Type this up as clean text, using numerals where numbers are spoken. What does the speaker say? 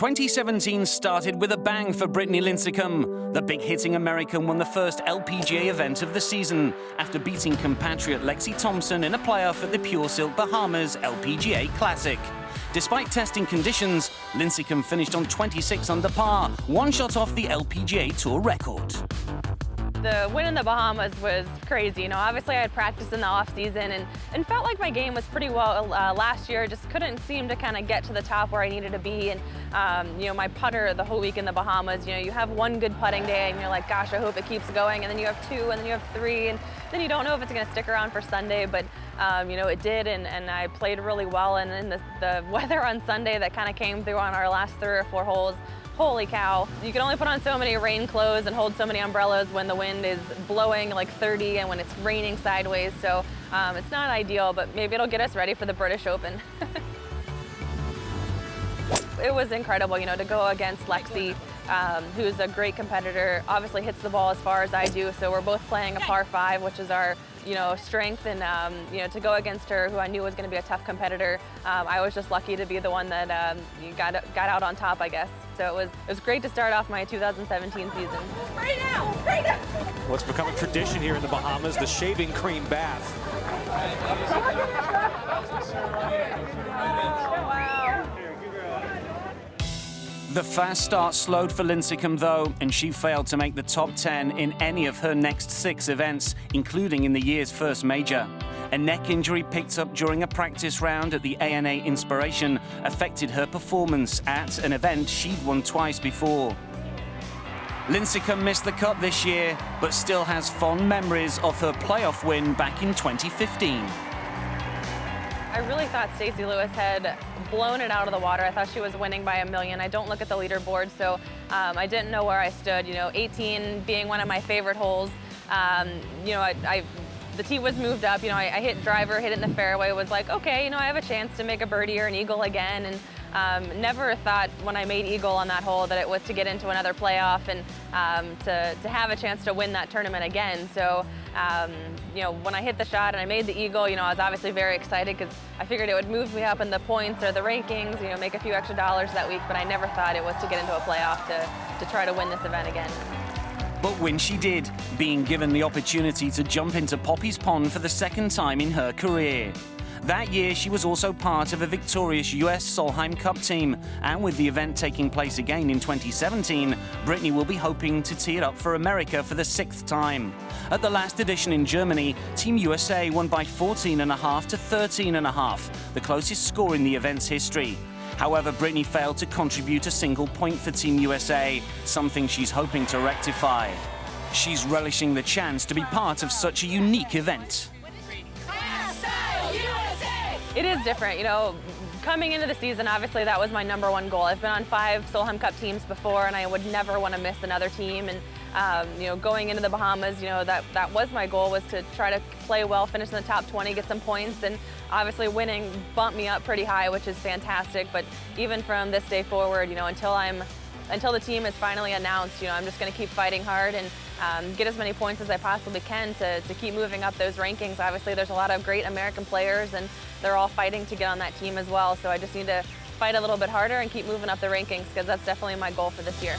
2017 started with a bang for Brittany Lincicome. The big-hitting American won the first LPGA event of the season after beating compatriot Lexi Thompson in a playoff at the Pure Silk Bahamas LPGA Classic. Despite testing conditions, Lincicome finished on 26 under par, one shot off the LPGA Tour record. The win in the Bahamas was crazy. Obviously I had practiced in the off season and felt like my game was pretty well last year. Just couldn't seem to kind of get to the top where I needed to be. And my putter the whole week in the Bahamas, you have one good putting day and you're like, gosh, I hope it keeps going. And then you have two, and then you have three, and then you don't know if it's going to stick around for Sunday. But it did, and I played really well. And then the weather on Sunday that kind of came through on our last 3 or 4 holes. Holy cow. You can only put on so many rain clothes and hold so many umbrellas when the wind is blowing like 30 and when it's raining sideways. So it's not ideal, but maybe it'll get us ready for the British Open. It was incredible, to go against Lexi, who's a great competitor, obviously hits the ball as far as I do. So we're both playing a par 5, which is our strength, and to go against her, who I knew was going to be a tough competitor, I was just lucky to be the one that got out on top, I guess. So it was great to start off my 2017 season. Right now! Well, it's become a tradition here in the Bahamas, the shaving cream bath. The fast start slowed for Lincicome, though, and she failed to make the top 10 in any of her next 6 events, including in the year's first major. A neck injury picked up during a practice round at the ANA Inspiration affected her performance at an event she'd won twice before. Lincicome missed the cut this year, but still has fond memories of her playoff win back in 2015. I really thought Stacey Lewis had blown it out of the water. I thought she was winning by a million. I don't look at the leaderboard, so I didn't know where I stood. 18 being one of my favorite holes. The tee was moved up. I hit driver, hit it in the fairway. Was like, okay, I have a chance to make a birdie or an eagle again. And never thought when I made eagle on that hole that it was to get into another playoff and to have a chance to win that tournament again. So, when I hit the shot and I made the eagle, I was obviously very excited because I figured it would move me up in the points or the rankings, make a few extra dollars that week. But I never thought it was to get into a playoff to try to win this event again. But when she did, being given the opportunity to jump into Poppy's Pond for the 2nd time in her career. That year, she was also part of a victorious US Solheim Cup team, and with the event taking place again in 2017, Brittany will be hoping to tee it up for America for the 6th time. At the last edition in Germany, Team USA won by 14.5 to 13.5, the closest score in the event's history. However, Brittany failed to contribute a single point for Team USA, something she's hoping to rectify. She's relishing the chance to be part of such a unique event. It is different, coming into the season, obviously that was my #1 goal. I've been on 5 Solheim Cup teams before, and I would never want to miss another team. And going into the Bahamas, that was my goal, was to try to play well, finish in the top 20, get some points, and obviously winning bumped me up pretty high, which is fantastic. But even from this day forward, until the team is finally announced, I'm just going to keep fighting hard and get as many points as I possibly can to keep moving up those rankings. Obviously, there's a lot of great American players, and they're all fighting to get on that team as well. So I just need to fight a little bit harder and keep moving up the rankings, because that's definitely my goal for this year.